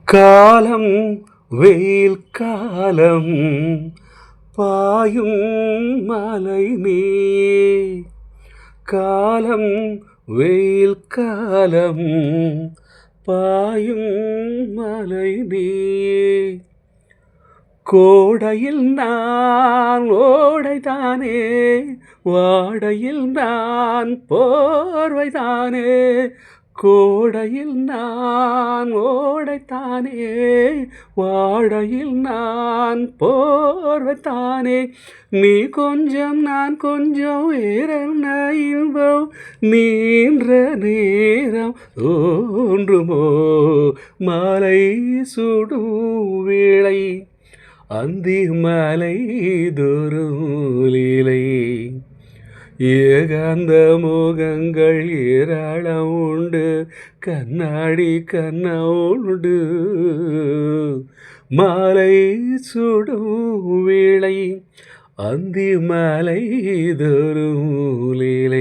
காலம் வெயில் காலம் பாயும் மலை மேல் காலம் வெயில் காலம் பாயும் மலை மேல் கோடையில் நான் ஓடைதானே வாடையில் நான் போர்வைதானே கோடையில் நான் ஓடைத்தானே வாடையில் நான் போர்வைத்தானே நீ கொஞ்சம் நான் கொஞ்சம் வேறென்ன இன்பம் நீன்ற நேரம் தோன்றுமோ மாலை சுடும் வேளை அந்தி மலை துருளிலை ஏகாந்த முகங்கள் ஏராளம் உண்டு கண்ணாடி கண்ண உண்டு மாலை சுடும் வேளை அந்தி மலை துருளிலை